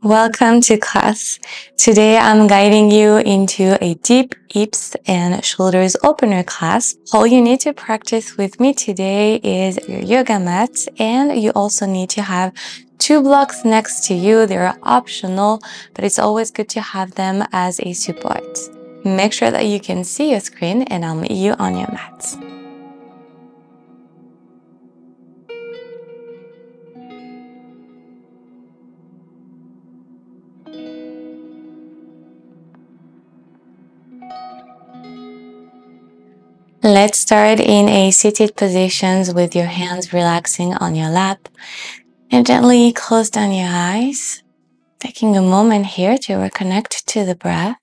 Welcome to class. Today I'm guiding you into a deep hips and shoulders opener class. All you need to practice with me today is your yoga mat, and you also need to have 2 blocks next to you. They're optional, but it's always good to have them as a support. Make sure that you can see your screen, and I'll meet you on your mat. Let's start in a seated position with your hands relaxing on your lap, and gently close down your eyes, taking a moment here to reconnect to the breath,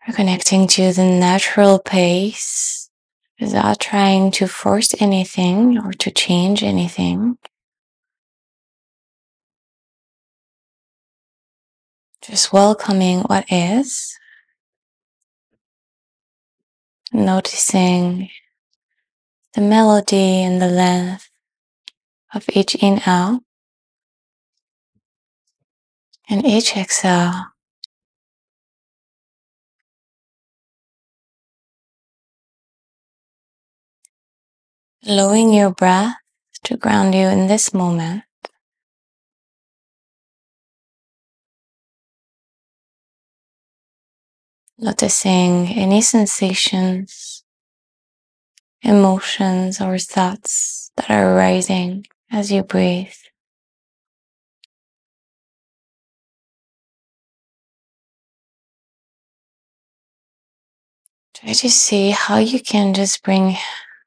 reconnecting to the natural pace without trying to force anything or to change anything. Just welcoming what is, noticing the melody and the length of each inhale and each exhale. Allowing your breath to ground you in this moment. Noticing any sensations, emotions, or thoughts that are arising as you breathe. Try to see how you can just bring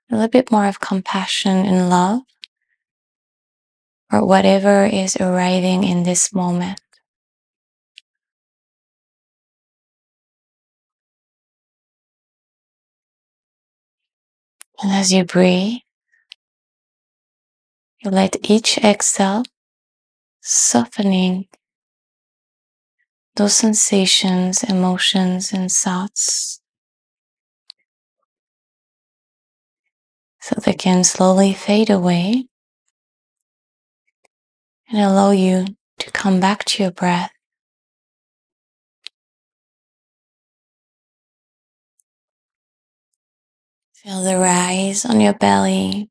a little bit more of compassion and love for whatever is arriving in this moment. And as you breathe, you let each exhale softening those sensations, emotions, and thoughts so they can slowly fade away and allow you to come back to your breath. Feel the rise on your belly,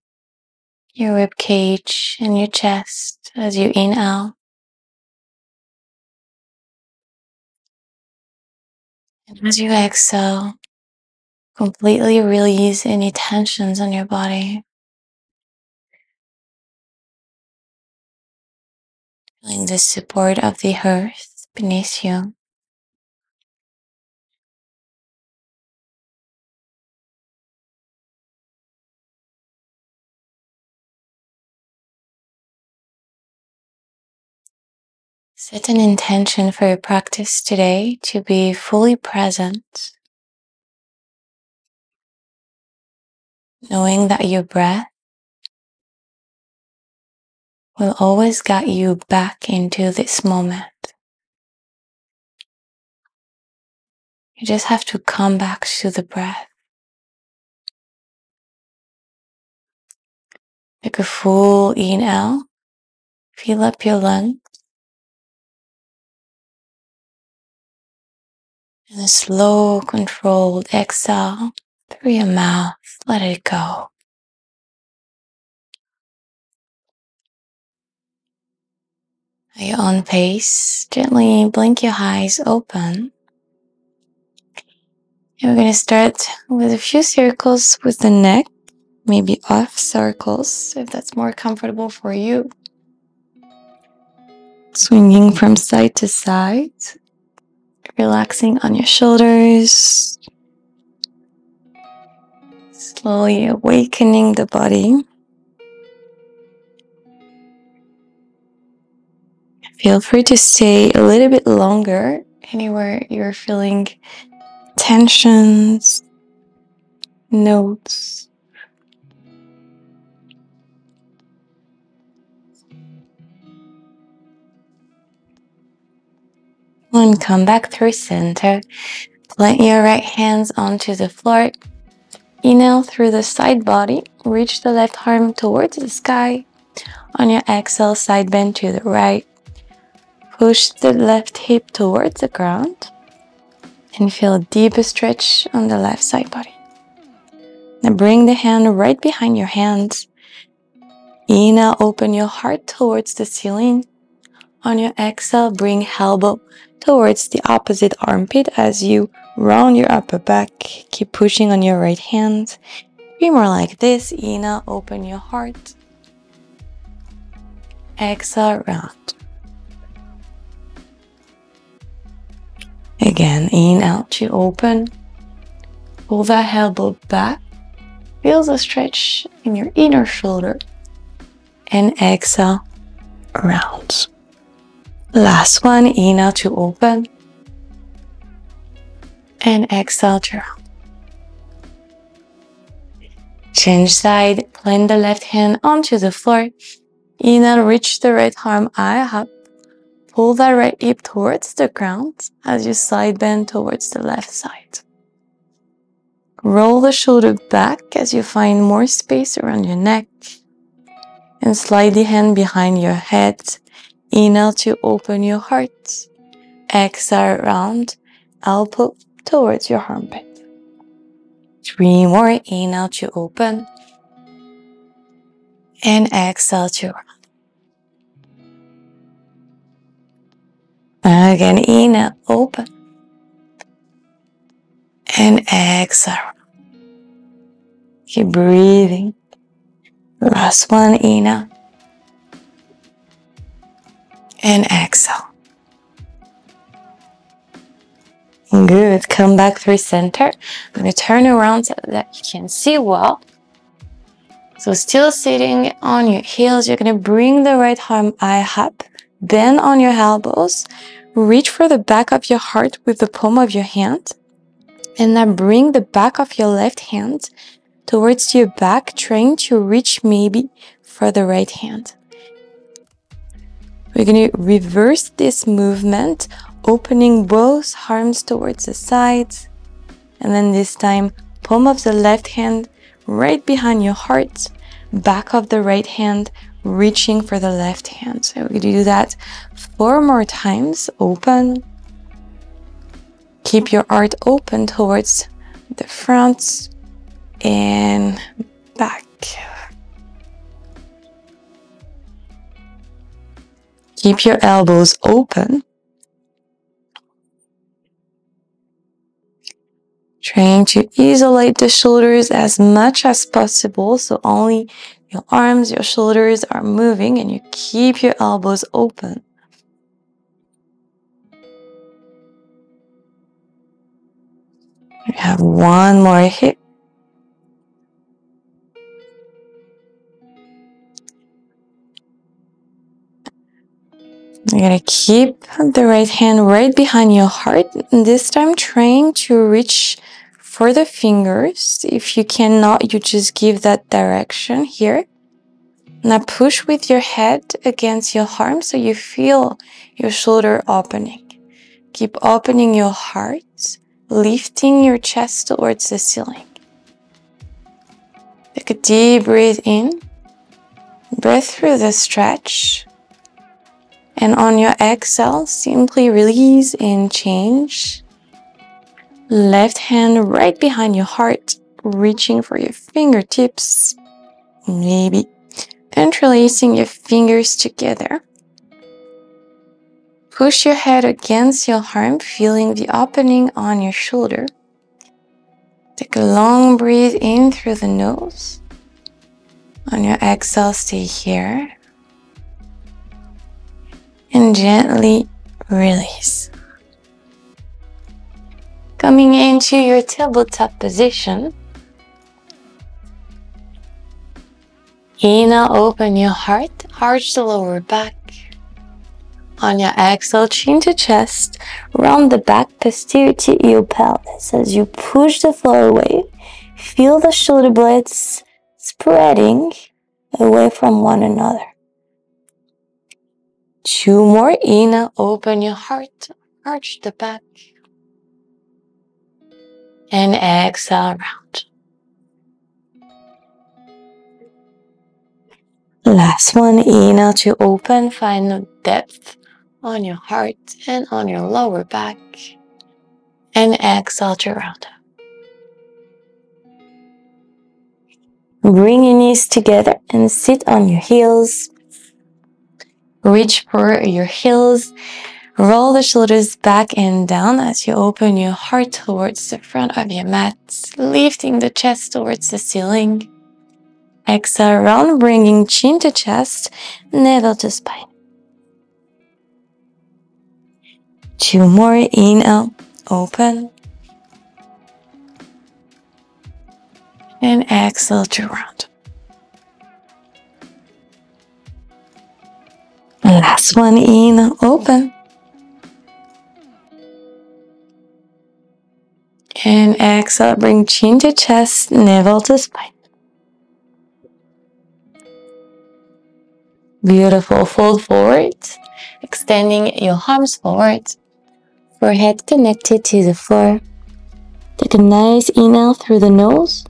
your rib cage, and your chest as you inhale. And as you exhale, completely release any tensions on your body. Feeling the support of the earth beneath you. Set an intention for your practice today to be fully present, knowing that your breath will always guide you back into this moment. You just have to come back to the breath. Take a full inhale, fill up your lungs, and a slow, controlled exhale through your mouth. Let it go. At your own pace, gently blink your eyes open. And we're going to start with a few circles with the neck, maybe off circles if that's more comfortable for you. Swinging from side to side, relaxing on your shoulders, slowly awakening the body. Feel free to stay a little bit longer anywhere you're feeling tensions, notes. And come back through center. Plant your right hands onto the floor. Inhale through the side body. Reach the left arm towards the sky. On your exhale, side bend to the right. Push the left hip towards the ground and feel a deeper stretch on the left side body. Now bring the hand right behind your hands. Inhale, open your heart towards the ceiling. On your exhale, bring elbow towards the opposite armpit as you round your upper back. Keep pushing on your right hand. Be more like this. Inhale, open your heart. Exhale, round. Again, inhale to open. Pull that elbow back. Feel the stretch in your inner shoulder. And exhale, round. Last one, inhale to open. And exhale to round. Change side, plant the left hand onto the floor. Inhale, reach the right arm high up. Pull that right hip towards the ground as you side bend towards the left side. Roll the shoulder back as you find more space around your neck. And slide the hand behind your head. Inhale to open your heart. Exhale, round. Elbow towards your armpit. 3 more. Inhale to open. And exhale to round. Again, inhale, open. And exhale. Keep breathing. Last one, inhale. And exhale. Good. Come back through center. I'm going to turn around so that you can see well. So still sitting on your heels, you're going to bring the right arm high up. Bend on your elbows. Reach for the back of your heart with the palm of your hand. And now bring the back of your left hand towards your back, trying to reach maybe for the right hand. We're going to reverse this movement, opening both arms towards the sides. And then this time, palm of the left hand right behind your heart, back of the right hand reaching for the left hand. So we're going to do that 4 more times. Open. Keep your heart open towards the front and back. Keep your elbows open. Trying to isolate the shoulders as much as possible, so only your arms, your shoulders are moving, and you keep your elbows open. We have 1 more hip. You're going to keep the right hand right behind your heart, and this time trying to reach for the fingers. If you cannot, you just give that direction here. Now push with your head against your arm so you feel your shoulder opening. Keep opening your heart, lifting your chest towards the ceiling. Take a deep breath in. Breathe through the stretch. And on your exhale, simply release and change. Left hand right behind your heart, reaching for your fingertips. Maybe interlacing your fingers together. Push your head against your arm, feeling the opening on your shoulder. Take a long breath in through the nose. On your exhale, stay here. And gently release. Coming into your tabletop position. Inhale, open your heart, arch the lower back. On your exhale, chin to chest, round the back, posterior to your pelvis. As you push the floor away, feel the shoulder blades spreading away from one another. 2 more. Inhale, open your heart, arch the back. And exhale, round. Last one, inhale to open, find depth on your heart and on your lower back. And exhale to round up. Bring your knees together and sit on your heels. Reach for your heels. Roll the shoulders back and down as you open your heart towards the front of your mat, lifting the chest towards the ceiling. Exhale, round, bringing chin to chest, navel to spine. 2 more, inhale, open. And exhale to round. Last one, inhale, open. And exhale, bring chin to chest, navel to spine. Beautiful, fold forward, extending your arms forward, forehead connected to the floor. Take a nice inhale through the nose.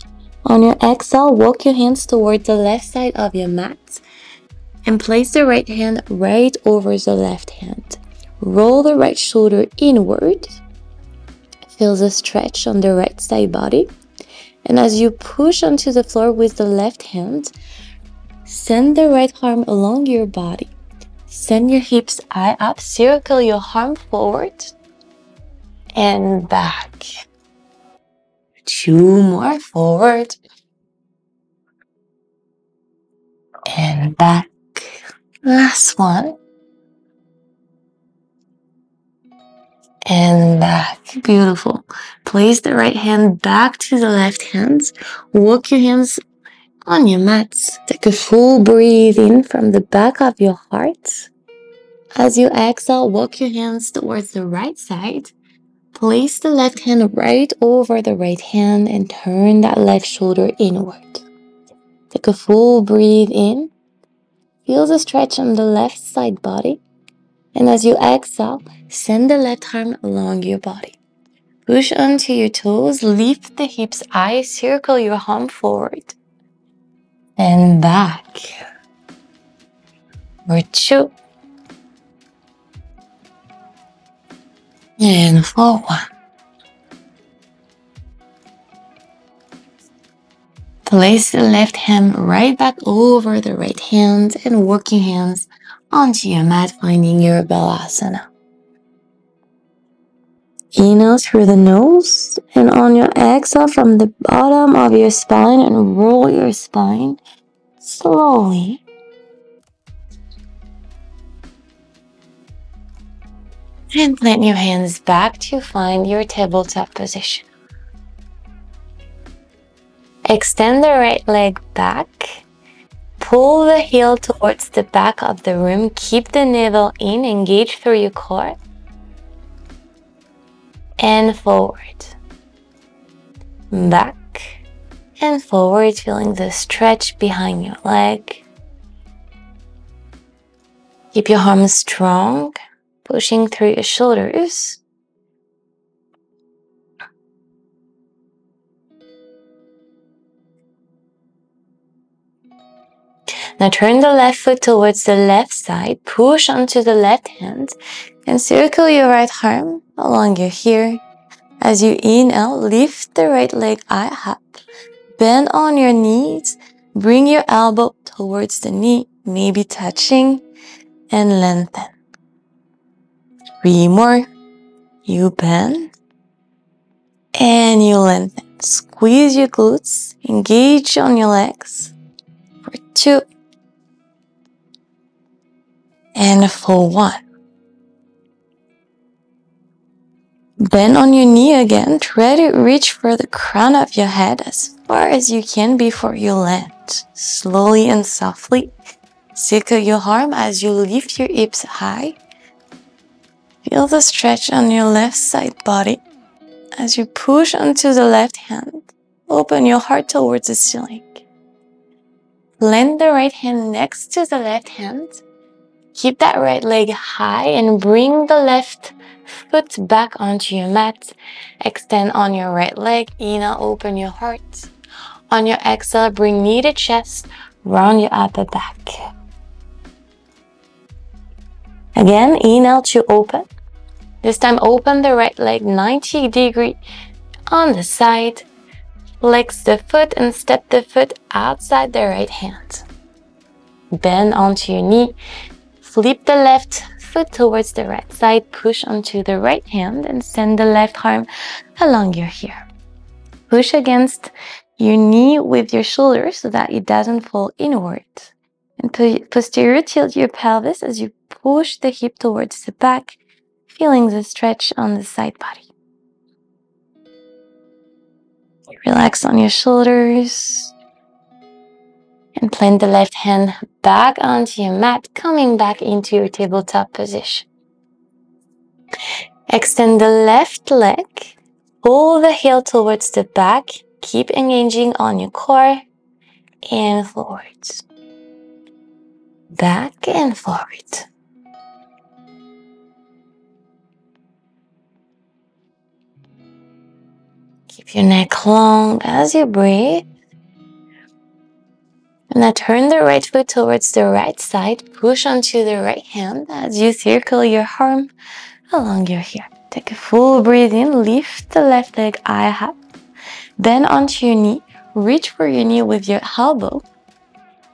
On your exhale, walk your hands toward the left side of your mat and place the right hand right over the left hand. Roll the right shoulder inward. Feel the stretch on the right side body. And as you push onto the floor with the left hand, send the right arm along your body. Send your hips high up. Circle your arm forward and back. 2 more, forward and back. Last one. And back. Beautiful. Place the right hand back to the left hand. Walk your hands on your mats. Take a full breathe in from the back of your heart. As you exhale, walk your hands towards the right side. Place the left hand right over the right hand and turn that left shoulder inward. Take a full breathe in. Feel the stretch on the left side body. And as you exhale, send the left arm along your body. Push onto your toes, lift the hips high, circle your arm forward. And back. For 2. And for 1. Place the left hand right back over the right hand and walk your hands onto your mat, finding your balasana. Inhale through the nose, and on your exhale from the bottom of your spine, and roll your spine slowly. And plant your hands back to find your tabletop position. Extend the right leg back. Pull the heel towards the back of the room. Keep the navel in, engage through your core. And forward. Back and forward, feeling the stretch behind your leg. Keep your arms strong, pushing through your shoulders. Now turn the left foot towards the left side, push onto the left hand, and circle your right arm along your heel. As you inhale, lift the right leg high up, bend on your knees, bring your elbow towards the knee, maybe touching, and lengthen. 3 more. You bend, and you lengthen. Squeeze your glutes, engage on your legs. For 2. And for 1. Bend on your knee again. Try to reach for the crown of your head as far as you can before you land. Slowly and softly, circle your arm as you lift your hips high. Feel the stretch on your left side body. As you push onto the left hand, open your heart towards the ceiling. Plant the right hand next to the left hand. Keep that right leg high and bring the left foot back onto your mat. Extend on your right leg. Inhale, open your heart. On your exhale, bring knee to chest. round your upper back. Again, inhale to open. This time open the right leg 90 degrees on the side. Flex the foot and step the foot outside the right hand. Bend onto your knee. Flip the left foot towards the right side. Push onto the right hand and send the left arm along your ear. Push against your knee with your shoulder so that it doesn't fall inward. And posterior tilt your pelvis as you push the hip towards the back, feeling the stretch on the side body. Relax on your shoulders. And plant the left hand back onto your mat, coming back into your tabletop position. Extend the left leg. Pull the heel towards the back. Keep engaging on your core. And forwards. Back and forward. Keep your neck long as you breathe. And now turn the right foot towards the right side. Push onto the right hand as you circle your arm along your ear. Take a full breath in. Lift the left leg eye up. Bend onto your knee. Reach for your knee with your elbow.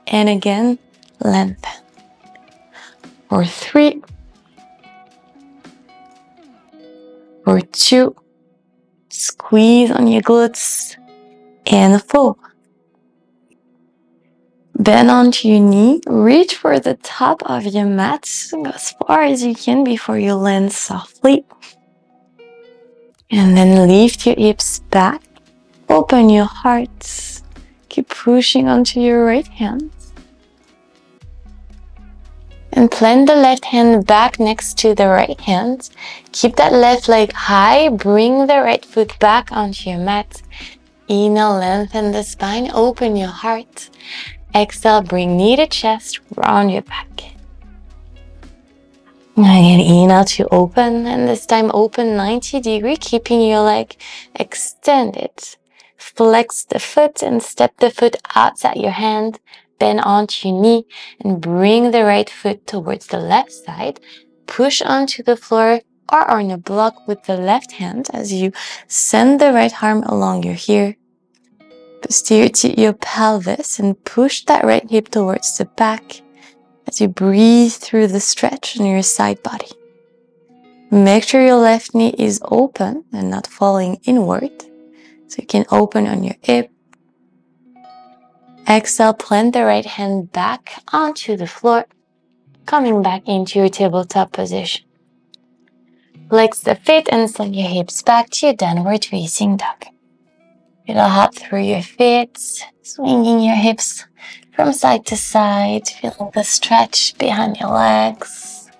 And again, lengthen. For 3. For 2. Squeeze on your glutes. And 4. Bend onto your knee, reach for the top of your mat, go as far as you can before you land softly. And then lift your hips back, open your heart, keep pushing onto your right hand. And plant the left hand back next to the right hand. Keep that left leg high, bring the right foot back onto your mat. Inhale, lengthen the spine, open your heart. Exhale, bring knee to chest, round your back. Again, inhale to open, and this time open 90 degrees, keeping your leg extended. Flex the foot and step the foot outside your hand. Bend onto your knee and bring the right foot towards the left side. Push onto the floor or on a block with the left hand as you send the right arm along your ear. Posterior to your pelvis and push that right hip towards the back as you breathe through the stretch in your side body. Make sure your left knee is open and not falling inward, so you can open on your hip. Exhale, plant the right hand back onto the floor, coming back into your tabletop position. Flex the feet and send your hips back to your downward facing dog. Feel a hop through your feet, swinging your hips from side to side, feeling the stretch behind your legs.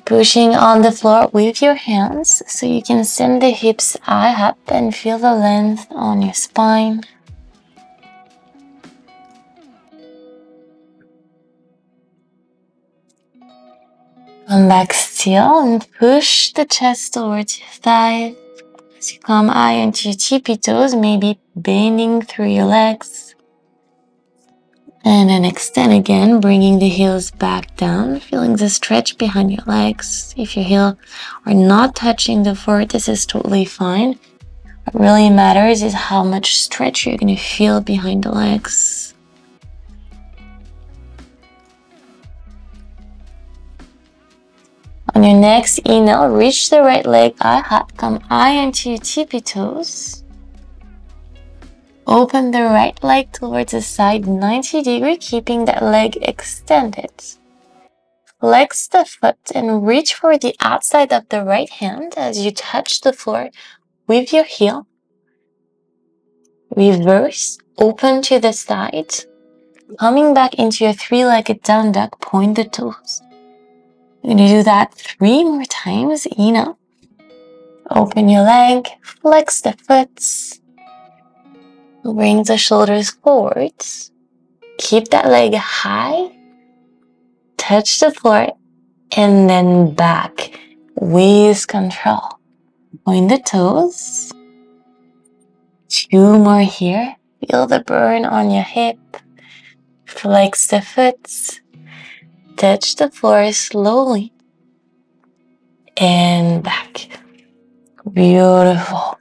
Pushing on the floor with your hands so you can send the hips eye up and feel the length on your spine. Come back still and push the chest towards your thighs. As you come eye into your tippy toes, maybe bending through your legs. And then extend again, bringing the heels back down, feeling the stretch behind your legs. If your heels are not touching the floor, this is totally fine. What really matters is how much stretch you're going to feel behind the legs. On your next inhale, reach the right leg eye up, come eye into your tippy toes. Open the right leg towards the side 90 degrees, keeping that leg extended. Flex the foot and reach for the outside of the right hand as you touch the floor with your heel. Reverse, open to the side. Coming back into your three-legged down dog, point the toes. You're going to do that 3 more times. Inhale. Open your leg. Flex the foot. Bring the shoulders forwards. Keep that leg high. Touch the floor. And then back with control. Point the toes. 2 more here. Feel the burn on your hip. Flex the foot. Touch the floor slowly. And back. Beautiful.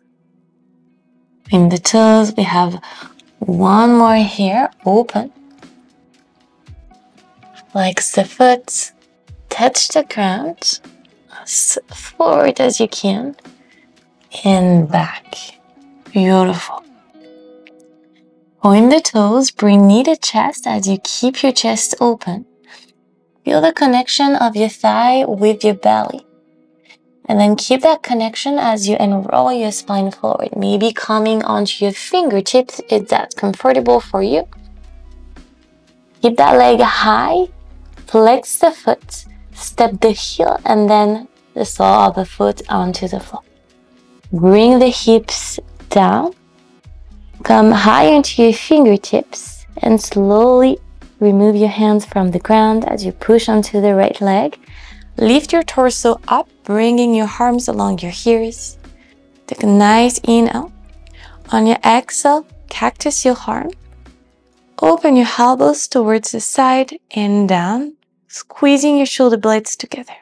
In the toes, we have one more here. Open. Flex the foot. Touch the ground. As forward as you can. And back. Beautiful. Point the toes, bring knee to chest as you keep your chest open. Feel the connection of your thigh with your belly. And then keep that connection as you enroll your spine forward. Maybe coming onto your fingertips if that's comfortable for you. Keep that leg high. Flex the foot. Step the heel and then the sole of the foot onto the floor. Bring the hips down. Come high into your fingertips and slowly remove your hands from the ground as you push onto the right leg. Lift your torso up, bringing your arms along your ears. Take a nice inhale. On your exhale, cactus your arm. Open your elbows towards the side and down, squeezing your shoulder blades together.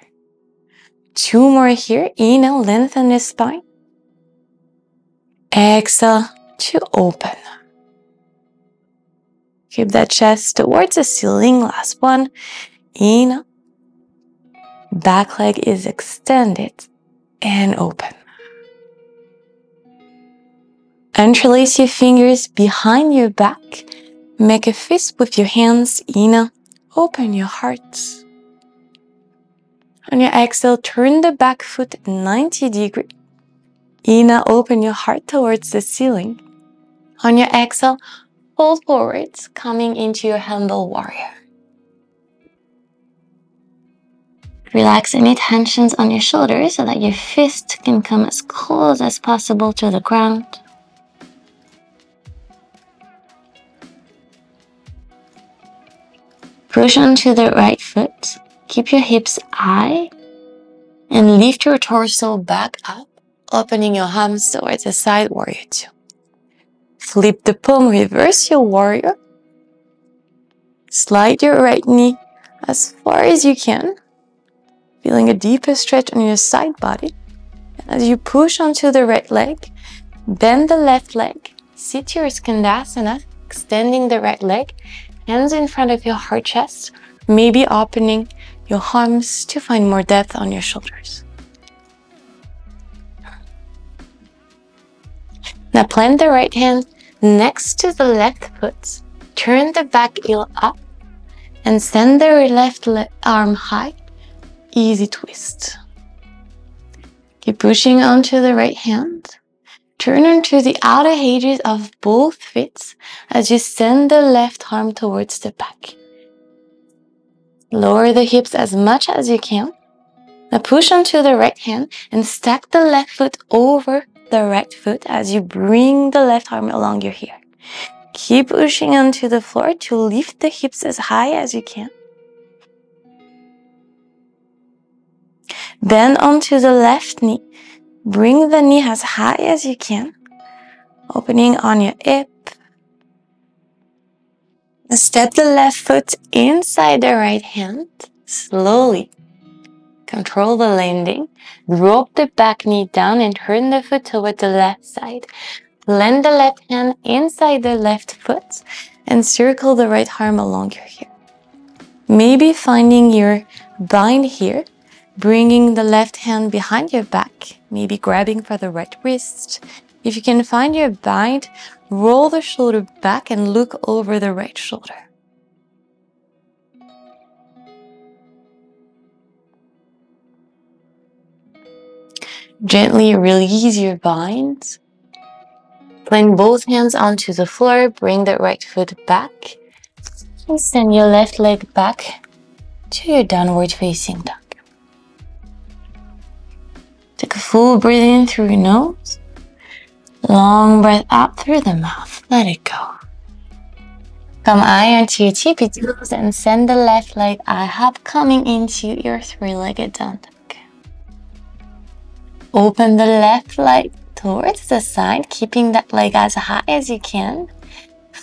2 more here. Inhale, lengthen your spine. Exhale to open. Keep that chest towards the ceiling. Last one. Inhale. Back leg is extended and open. Interlace your fingers behind your back. Make a fist with your hands. Inhale. Open your heart. On your exhale, turn the back foot 90 degrees. Inhale, open your heart towards the ceiling. On your exhale, fold forwards, coming into your humble warrior. Relax any tensions on your shoulders so that your fist can come as close as possible to the ground. Push onto the right foot. Keep your hips high and lift your torso back up, opening your arms towards the side warrior 2. Flip the palm, reverse your warrior. Slide your right knee as far as you can, feeling a deeper stretch on your side body. And as you push onto the right leg, bend the left leg, sit your skandasana, extending the right leg, hands in front of your heart chest, maybe opening your arms to find more depth on your shoulders. Now plant the right hand next to the left foot. Turn the back heel up and send the left arm high. Easy twist. Keep pushing onto the right hand. Turn onto the outer edges of both feet as you send the left arm towards the back. Lower the hips as much as you can. Now push onto the right hand and stack the left foot over the right foot as you bring the left arm along your ear. Keep pushing onto the floor to lift the hips as high as you can. Bend onto the left knee. Bring the knee as high as you can, opening on your hip. Step the left foot inside the right hand, slowly. Control the landing. Drop the back knee down and turn the foot toward the left side. Blend the left hand inside the left foot and circle the right arm along your hip. Maybe finding your bind here, bringing the left hand behind your back, maybe grabbing for the right wrist. If you can find your bind, roll the shoulder back and look over the right shoulder. Gently release your bind. Plant both hands onto the floor, bring the right foot back, and send your left leg back to your downward facing dog. Take a full breath in through your nose. Long breath out through the mouth. Let it go. Come eye onto your tippy toes and send the left leg eye up, coming into your three-legged down dog. Open the left leg towards the side, keeping that leg as high as you can.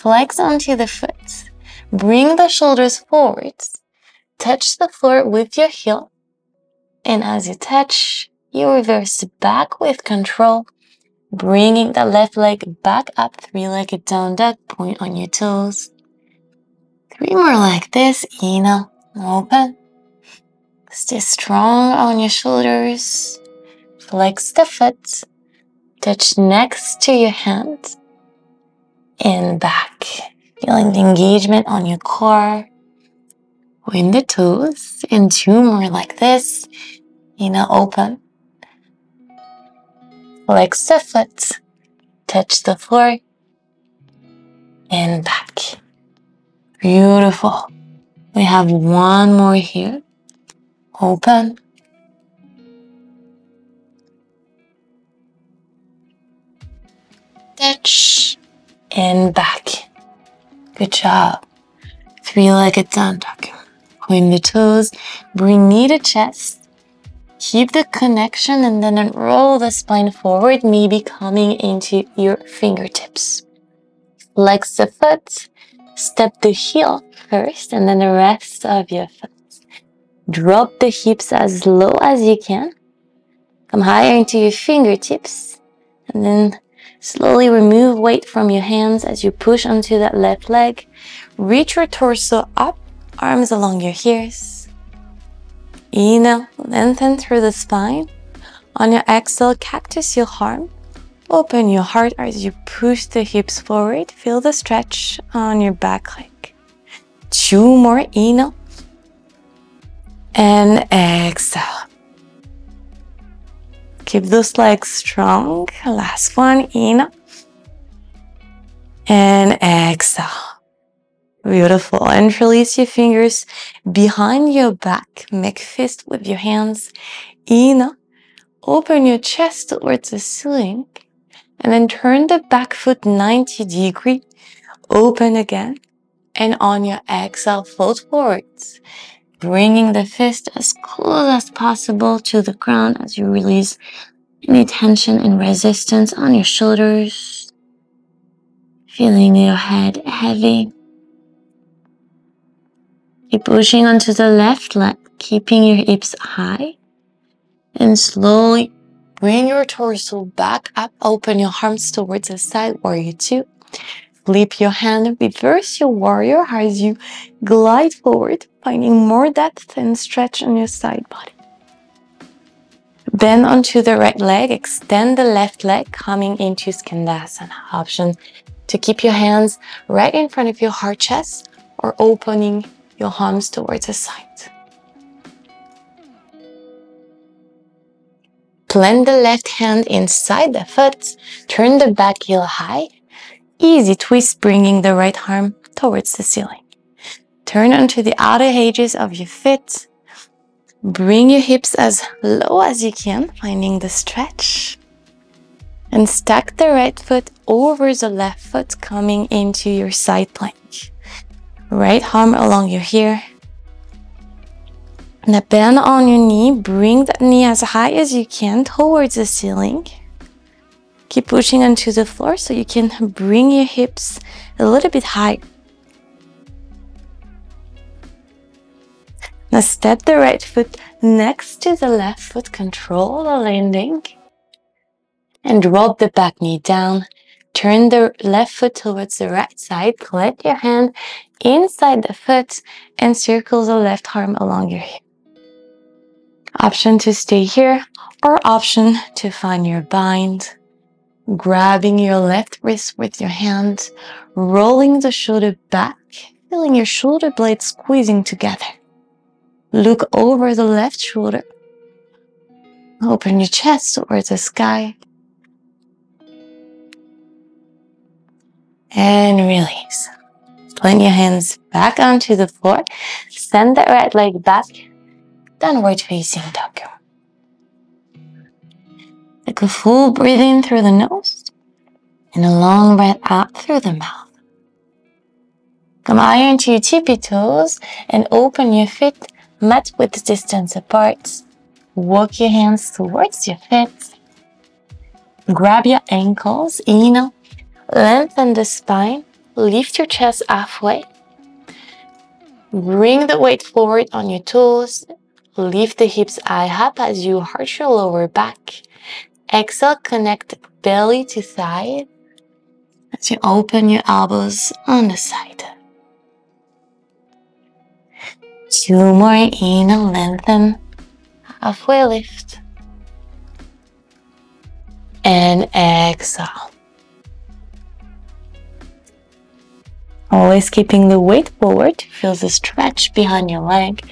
Flex onto the foot. Bring the shoulders forwards. Touch the floor with your heel. And as you touch, you reverse back with control. Bringing the left leg back up, three-legged down dog, point on your toes. 3 more like this, inhale, open. Stay strong on your shoulders. Flex the foot. Touch next to your hand. And back. Feeling the engagement on your core. Point the toes. And 2 more like this. Inhale, open. Flex the foot. Touch the floor. And back. Beautiful. We have 1 more here. Open. Touch. And back. Good job. 3-legged down dog. Point the toes. Bring knee to chest. Keep the connection and then unroll the spine forward, maybe coming into your fingertips. Flex the foot. Step the heel first and then the rest of your foot. Drop the hips as low as you can. Come higher into your fingertips. And then slowly remove weight from your hands as you push onto that left leg. Reach your torso up, arms along your ears. Inhale, lengthen through the spine. On your exhale, cactus your arm. Open your heart as you push the hips forward. Feel the stretch on your back leg. 2 more, inhale. And exhale. Keep those legs strong. Last one, inhale. And exhale. Beautiful. And release your fingers behind your back. Make fist with your hands. Inhale. Open your chest towards the ceiling. And then turn the back foot 90 degrees. Open again. And on your exhale, fold forwards. Bringing the fist as close as possible to the ground as you release any tension and resistance on your shoulders. Feeling your head heavy. Keep pushing onto the left leg, keeping your hips high. And slowly bring your torso back up. Open your arms towards the side, warrior 2. Flip your hand, reverse your warrior as you glide forward, finding more depth and stretch on your side body. Bend onto the right leg, extend the left leg, coming into Skandasana. Option to keep your hands right in front of your heart chest or opening your arms towards the side. Plant the left hand inside the foot, turn the back heel high. Easy twist, bringing the right arm towards the ceiling. Turn onto the outer edges of your feet. Bring your hips as low as you can, finding the stretch. And stack the right foot over the left foot, coming into your side plank. Right arm along your ear. Now bend on your knee, bring that knee as high as you can towards the ceiling. Keep pushing onto the floor so you can bring your hips a little bit higher. Now step the right foot next to the left foot, control the landing. And drop the back knee down. Turn the left foot towards the right side. Let your hand inside the foot and circle the left arm along your hip. Option to stay here or option to find your bind. Grabbing your left wrist with your hand, rolling the shoulder back, feeling your shoulder blades squeezing together. Look over the left shoulder. Open your chest towards the sky. And release. Plant your hands back onto the floor. Send that right leg back. Downward facing dog. Take a full breath in through the nose and a long breath out through the mouth. Come higher into your tippy toes and open your feet mat width distance apart. Walk your hands towards your feet. Grab your ankles, inhale, lengthen the spine. lift your chest halfway. Bring the weight forward on your toes. Lift the hips high up as you arch your lower back. Exhale, connect belly to thigh as you open your elbows on the side. 2 more. Inhale, lengthen. Halfway lift. And exhale. Always keeping the weight forward. Feel the stretch behind your leg.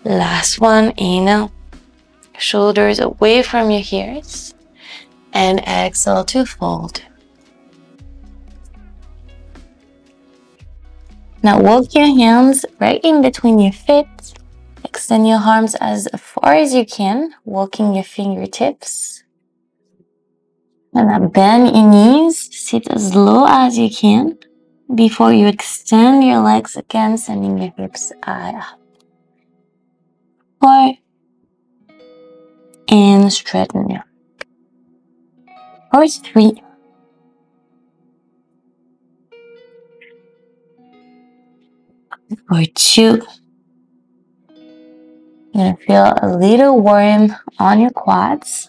Last one. Inhale. Shoulders away from your ears. And exhale to fold. Now walk your hands right in between your feet. Extend your arms as far as you can, walking your fingertips. And now bend your knees, sit as low as you can before you extend your legs again, sending your hips high up. 4. And straighten you. Or 3. Or 2. You're gonna feel a little warm on your quads.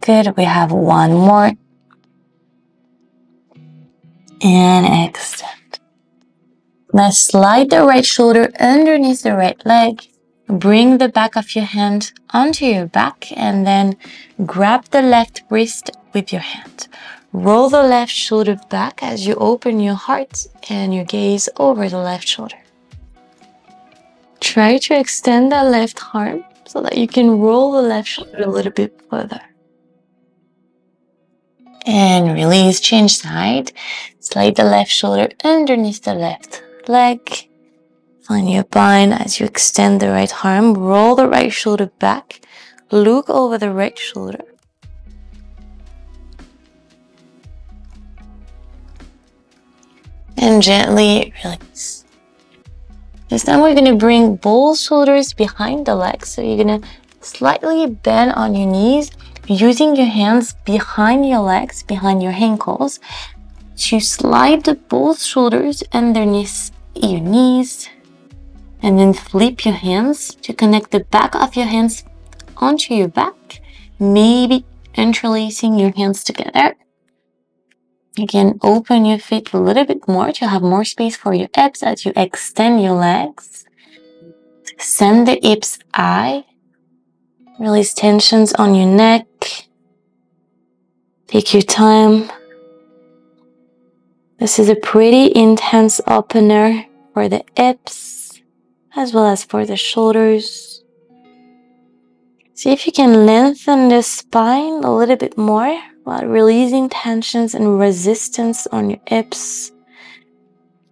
Good, we have 1 more. And extend. Now slide the right shoulder underneath the right leg. Bring the back of your hand onto your back and then grab the left wrist with your hand. Roll the left shoulder back as you open your heart and your gaze over the left shoulder. Try to extend that left arm so that you can roll the left shoulder a little bit further. And release, change side. Slide the left shoulder underneath the left leg. Find your bind as you extend the right arm. Roll the right shoulder back. Look over the right shoulder. And gently release. This time we're going to bring both shoulders behind the legs. So you're going to slightly bend on your knees, using your hands behind your legs, behind your ankles, to slide both shoulders underneath your knees. And then flip your hands to connect the back of your hands onto your back, maybe interlacing your hands together. Again, open your feet a little bit more to have more space for your hips as you extend your legs. Send the hips high. Release tensions on your neck. Take your time. This is a pretty intense opener for the hips as well as for the shoulders. See if you can lengthen the spine a little bit more while releasing tensions and resistance on your hips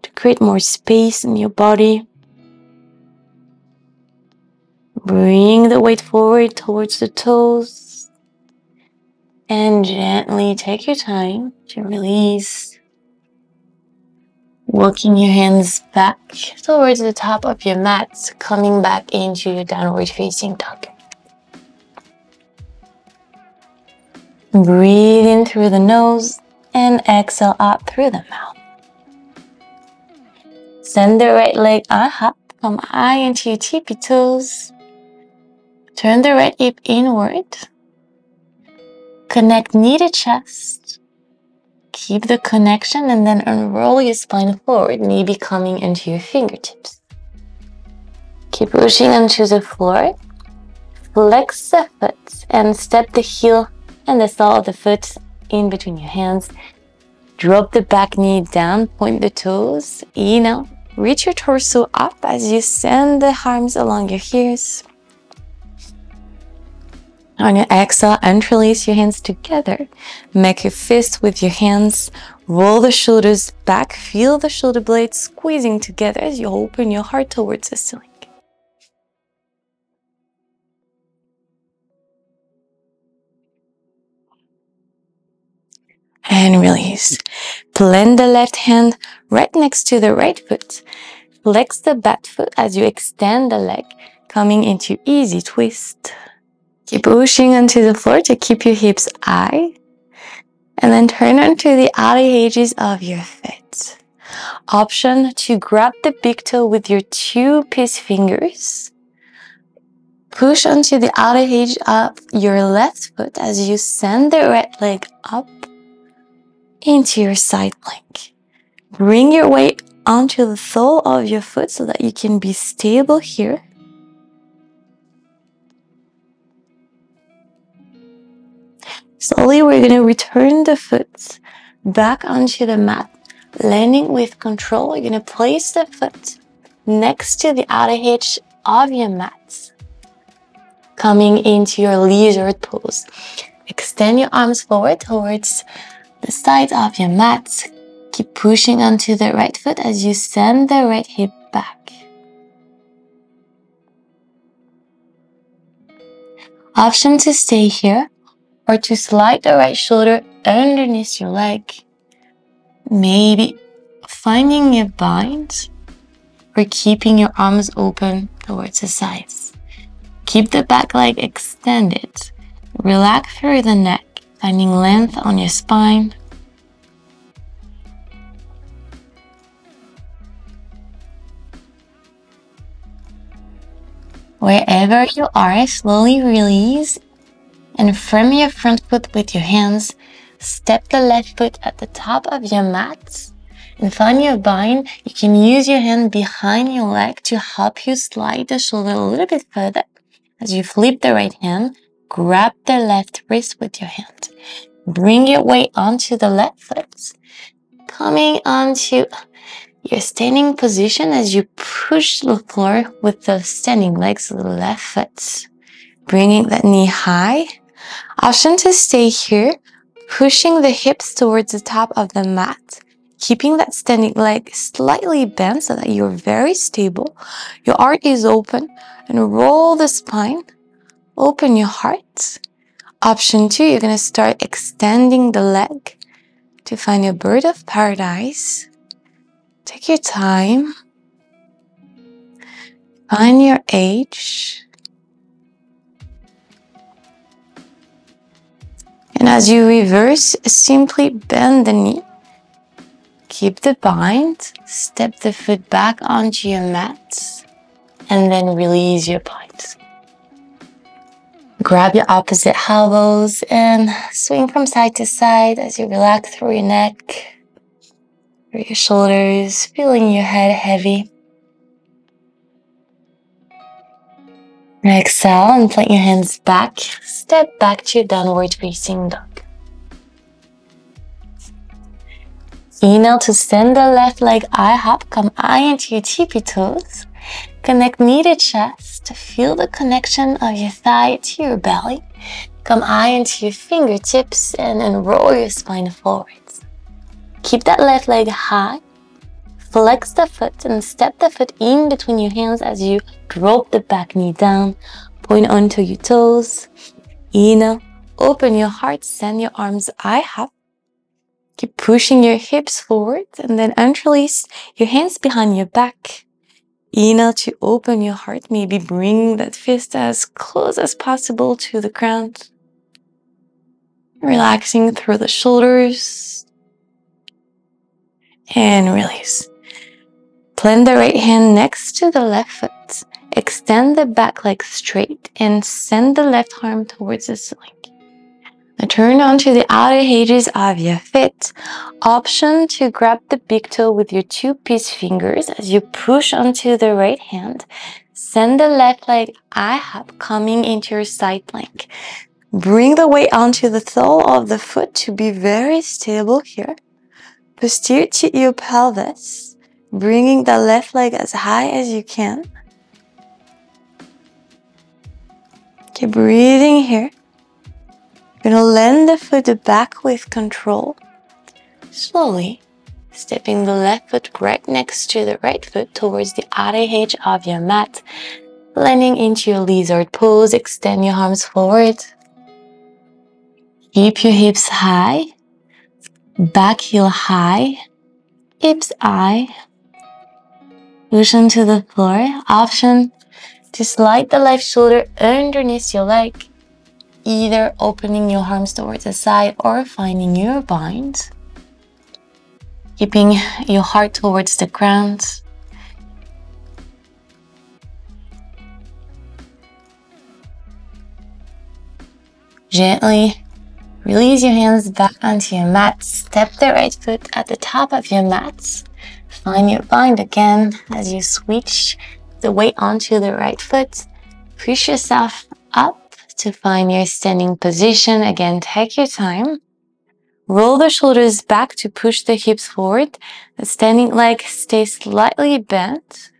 to create more space in your body. Bring the weight forward towards the toes and gently take your time to release. Walking your hands back towards the top of your mat, coming back into your downward facing dog. Breathe in through the nose and exhale out through the mouth. Send the right leg up, come high into your tippy toes. Turn the right hip inward. Connect knee to chest. Keep the connection and then unroll your spine forward, maybe coming into your fingertips. Keep pushing onto the floor. Flex the foot and step the heel and the sole of the foot in between your hands. Drop the back knee down, point the toes. Inhale, reach your torso up as you send the arms along your ears. On your exhale, interlace your hands together. Make a fist with your hands. Roll the shoulders back. Feel the shoulder blades squeezing together as you open your heart towards the ceiling. And release. Plant the left hand right next to the right foot. Flex the back foot as you extend the leg, coming into easy twist. Keep pushing onto the floor to keep your hips high. And then turn onto the outer edges of your feet. Option to grab the big toe with your two peace fingers. Push onto the outer edge of your left foot as you send the right leg up into your side plank. Bring your weight onto the sole of your foot so that you can be stable here. Slowly, we're going to return the foot back onto the mat, landing with control. You're going to place the foot next to the outer edge of your mat, coming into your lizard pose. Extend your arms forward towards the side of your mat. Keep pushing onto the right foot as you send the right hip back. Option to stay here or to slide the right shoulder underneath your leg. Maybe finding a bind or keeping your arms open towards the sides. Keep the back leg extended. Relax through the neck, finding length on your spine. Wherever you are, slowly release and frame your front foot with your hands. Step the left foot at the top of your mat and find your bind. You can use your hand behind your leg to help you slide the shoulder a little bit further. As you flip the right hand, grab the left wrist with your hand. Bring your weight onto the left foot, coming onto your standing position as you push the floor with the standing legs of the left foot. Bringing that knee high. Option to stay here, pushing the hips towards the top of the mat, keeping that standing leg slightly bent so that you're very stable. Your heart is open and roll the spine. Open your heart. Option 2, you're going to start extending the leg to find your bird of paradise. Take your time. Find your edge. And as you reverse, simply bend the knee. Keep the bind. Step the foot back onto your mat. And then release your bind. Grab your opposite elbows and swing from side to side as you relax through your neck, through your shoulders, feeling your head heavy. Exhale and plant your hands back. Step back to your downward facing dog. Inhale to send the left leg eye up. Come eye into your tippy toes. Connect knee to chest. Feel the connection of your thigh to your belly. Come eye into your fingertips and then roll your spine forward. Keep that left leg high. Flex the foot and step the foot in between your hands as you drop the back knee down. Point onto your toes. Inhale, open your heart, send your arms eye up. Keep pushing your hips forward and then interlace your hands behind your back. Inhale to open your heart, maybe bring that fist as close as possible to the ground. Relaxing through the shoulders. And release. Plant the right hand next to the left foot. Extend the back leg straight and send the left arm towards the ceiling. Now turn onto the outer edges of your feet. Option to grab the big toe with your two peace fingers as you push onto the right hand. Send the left leg eye up, coming into your side plank. Bring the weight onto the sole of the foot to be very stable here. Posterior to your pelvis. Bringing the left leg as high as you can. Keep breathing here. You're going to land the foot back with control. Slowly, stepping the left foot right next to the right foot towards the outer edge of your mat. Landing into your lizard pose. Extend your arms forward. Keep your hips high. Back heel high. Hips high. Push onto the floor. Option to slide the left shoulder underneath your leg. either opening your arms towards the side or finding your bind. Keeping your heart towards the ground. Gently release your hands back onto your mat. Step the right foot at the top of your mat. Find your bind again as you switch the weight onto the right foot. Push yourself up to find your standing position. Again, take your time. Roll the shoulders back to push the hips forward. The standing leg stays slightly bent.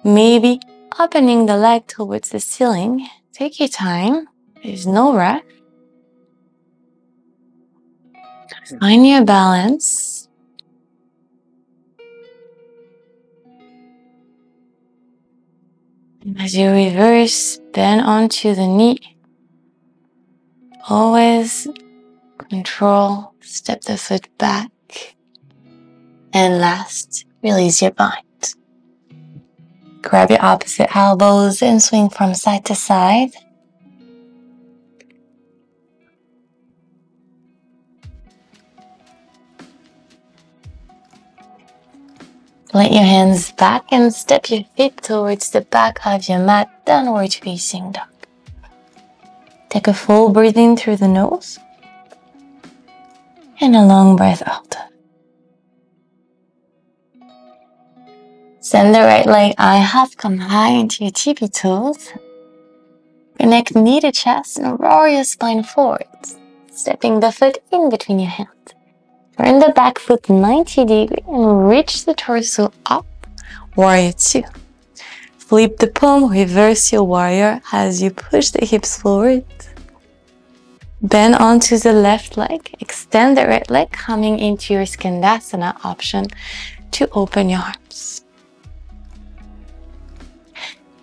Maybe opening the leg towards the ceiling. Take your time. There's no rush. Find your balance. As you reverse, bend onto the knee. Always control, step the foot back. And last, release your bind. Grab your opposite elbows and swing from side to side. Plant your hands back and step your feet towards the back of your mat, downward facing dog. Take a full breath in through the nose and a long breath out. Send the right leg half come high into your tippy toes. Connect knee to chest and roll your spine forward, stepping the foot in between your hands. Turn the back foot 90 degrees and reach the torso up, warrior 2. Flip the palm, reverse your warrior as you push the hips forward. Bend onto the left leg, extend the right leg, coming into your skandasana option to open your arms.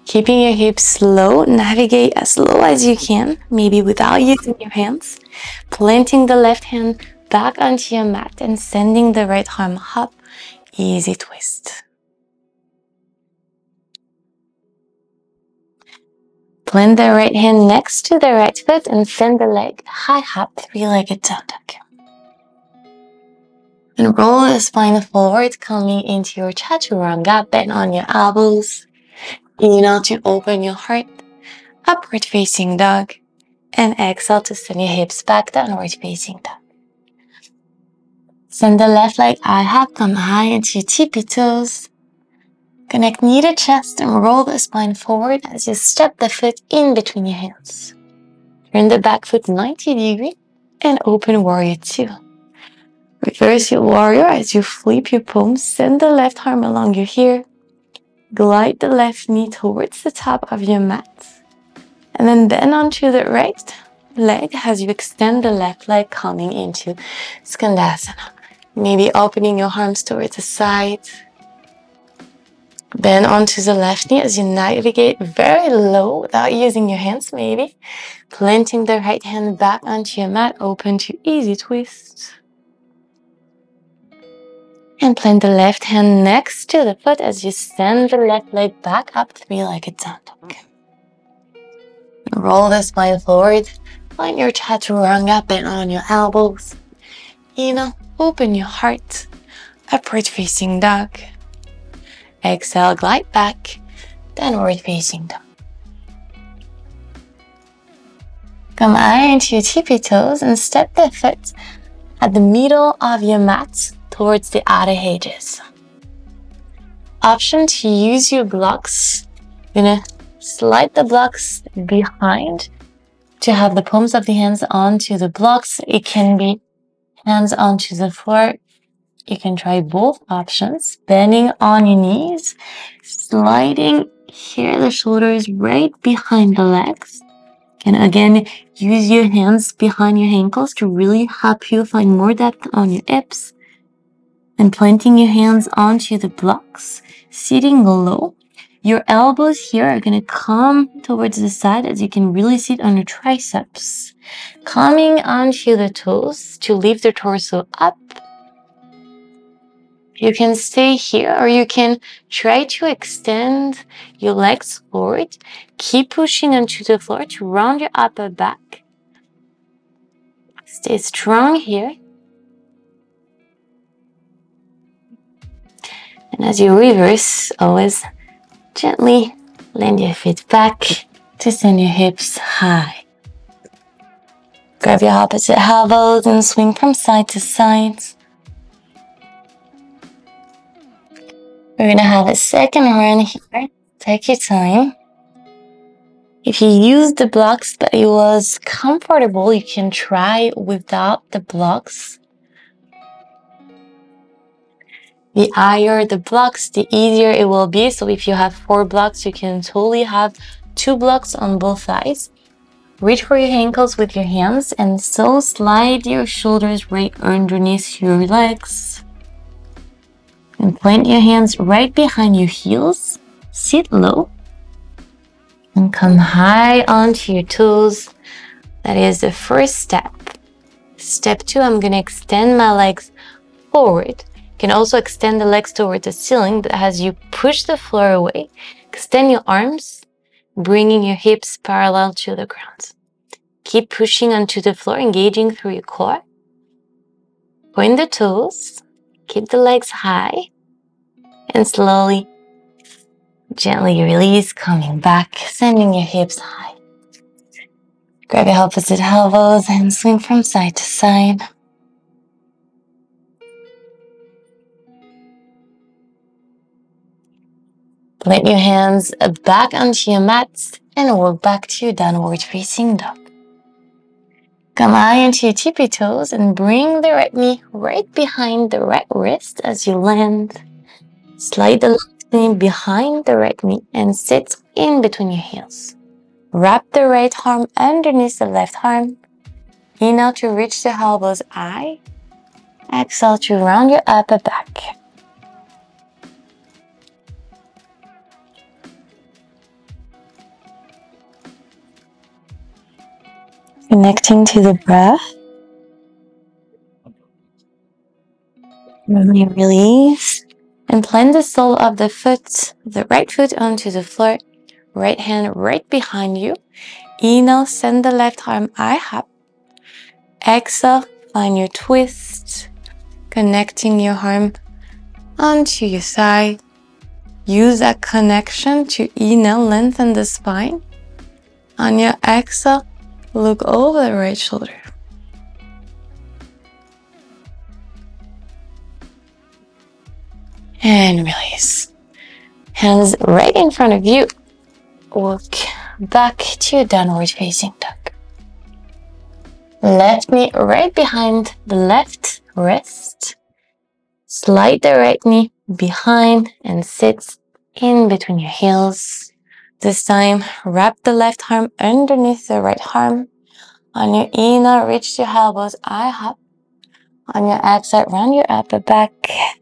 Keeping your hips low, navigate as low as you can, maybe without using your hands. Planting the left hand back onto your mat and sending the right arm up, easy twist. Plant the right hand next to the right foot and send the leg high up, three-legged down dog. And roll the spine forward, coming into your chaturanga, bend on your elbows. Inhale to open your heart, upward facing dog. And exhale to send your hips back, downward facing dog. Send the left leg half come high into your tippy toes. Connect knee to chest and roll the spine forward as you step the foot in between your hands. Turn the back foot 90 degrees and open warrior 2. Reverse your warrior as you flip your palms. Send the left arm along your ear. Glide the left knee towards the top of your mat. And then bend onto the right leg as you extend the left leg, coming into skandasana. Maybe opening your arms towards the side. Bend onto the left knee as you navigate very low without using your hands, maybe. Planting the right hand back onto your mat, open to easy twist. And plant the left hand next to the foot as you send the left leg back up, three-legged down dog. Roll the spine forward. Find your chaturanga, bend on your elbows. Inhale, open your heart, upward facing dog. Exhale, glide back, downward facing dog. Come high into your tippy toes and step the foot at the middle of your mat towards the outer edges. Option to use your blocks. You're gonna slide the blocks behind to have the palms of the hands onto the blocks. It can be hands onto the floor. You can try both options. Bending on your knees, sliding here the shoulders right behind the legs. And again, use your hands behind your ankles to really help you find more depth on your hips. And planting your hands onto the blocks, sitting low. Your elbows here are going to come towards the side as you can really sit on your triceps. Coming onto the toes to lift the torso up. You can stay here or you can try to extend your legs forward. Keep pushing onto the floor to round your upper back. Stay strong here. And as you reverse, always gently land your feet back to send your hips high. Grab your opposite elbows and swing from side to side. We're gonna have a second run here. Take your time. If you use the blocks but it was comfortable, you can try without the blocks. The higher the blocks, the easier it will be. So if you have 4 blocks, you can totally have 2 blocks on both sides. Reach for your ankles with your hands and so slide your shoulders right underneath your legs. And plant your hands right behind your heels. Sit low. And come high onto your toes. That is the first step. Step 2, I'm going to extend my legs forward. You can also extend the legs towards the ceiling, but as you push the floor away, extend your arms, bringing your hips parallel to the ground. Keep pushing onto the floor, engaging through your core. Point the toes, keep the legs high, and slowly, gently release, coming back, sending your hips high. Grab your opposite elbows and swing from side to side. Plant your hands back onto your mats and walk back to your downward facing dog. Come high into your tippy toes and bring the right knee right behind the right wrist as you land. Slide the left knee behind the right knee and sit in between your heels. Wrap the right arm underneath the left arm. Inhale to reach the elbows high. Exhale to round your upper back. Connecting to the breath. Release. And plant the sole of the foot, the right foot onto the floor. Right hand right behind you. Inhale, send the left arm high up. Exhale, find your twist. Connecting your arm onto your thigh. Use that connection to inhale, lengthen the spine. On your exhale, look over the right shoulder. And release. Hands right in front of you. Walk back to your downward facing dog. Left knee right behind the left wrist. Slide the right knee behind and sit in between your heels. This time, wrap the left arm underneath the right arm. On your inhale, reach your elbows high up. On your exhale, round your upper back,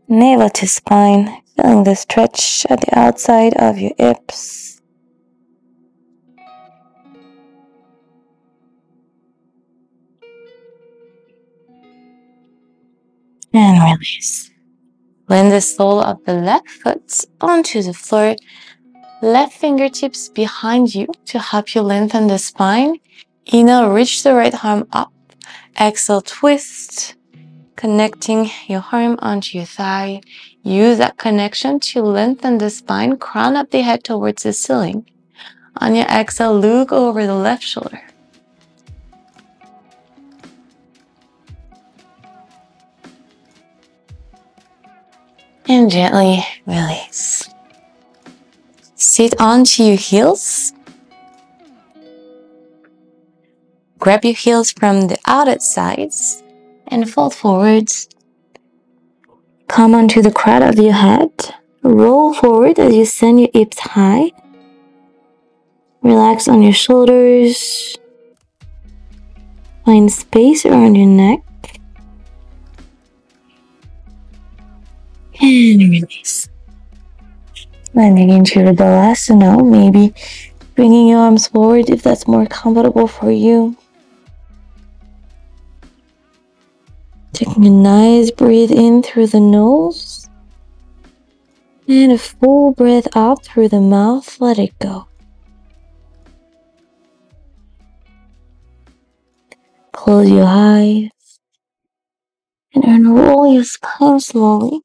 navel to spine, feeling the stretch at the outside of your hips. And release. Land the sole of the left foot onto the floor. Left fingertips behind you to help you lengthen the spine. Inhale, reach the right arm up. Exhale, twist. Connecting your arm onto your thigh. Use that connection to lengthen the spine. Crown up the head towards the ceiling. On your exhale, look over the left shoulder. And gently release. Sit onto your heels. Grab your heels from the outer sides and fold forwards. Come onto the crown of your head. Roll forward as you send your hips high. Relax on your shoulders. Find space around your neck. And release. Landing into your balasana, maybe bringing your arms forward if that's more comfortable for you. Taking a nice breathe in through the nose And a full breath out through the mouth, let it go. Close your eyes and unroll your spine slowly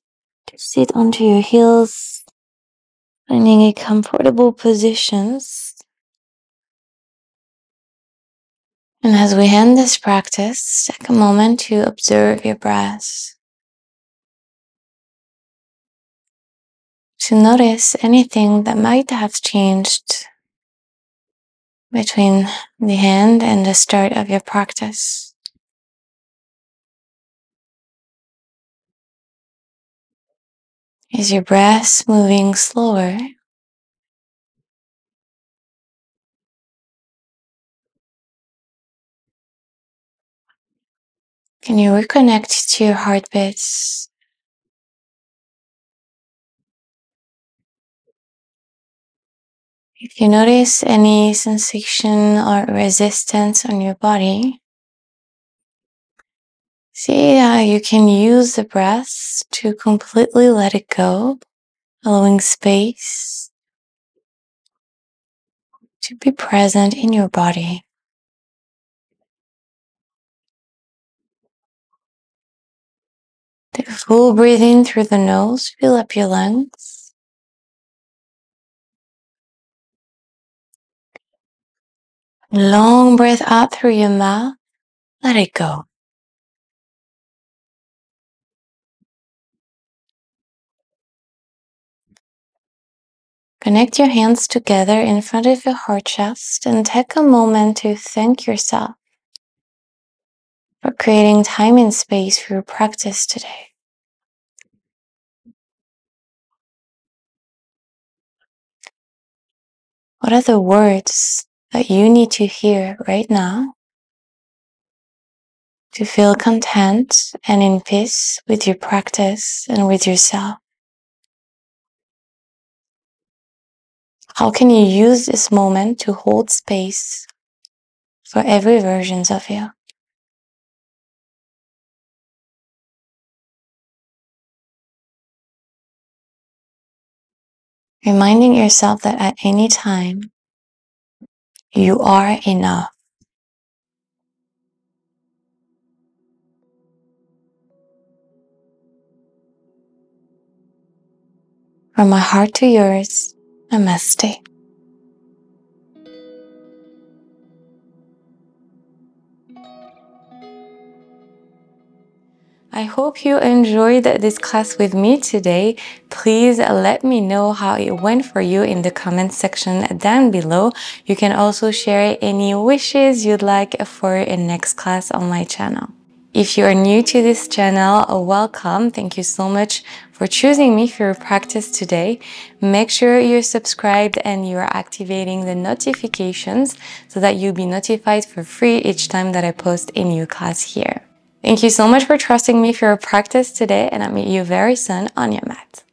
to sit onto your heels, finding a comfortable position. And as we end this practice, take a moment to observe your breath, to notice anything that might have changed between the end and the start of your practice. Is your breath moving slower? Can you reconnect to your heartbeats? If you notice any sensation or resistance on your body, see how you can use the breath to completely let it go, allowing space to be present in your body. Take full breathing through the nose, fill up your lungs. Long breath out through your mouth, let it go. Connect your hands together in front of your heart chest and take a moment to thank yourself for creating time and space for your practice today. What are the words that you need to hear right now to feel content and in peace with your practice and with yourself? How can you use this moment to hold space for every version of you? Reminding yourself that at any time, you are enough. From my heart to yours, Namaste. I hope you enjoyed this class with me today. Please let me know how it went for you in the comment section down below. You can also share any wishes you'd like for a next class on my channel. If you are new to this channel, welcome. Thank you so much for choosing me for your practice today. Make sure you're subscribed and you're activating the notifications so that you'll be notified for free each time that I post a new class here. Thank you so much for trusting me for your practice today, and I'll meet you very soon on your mat.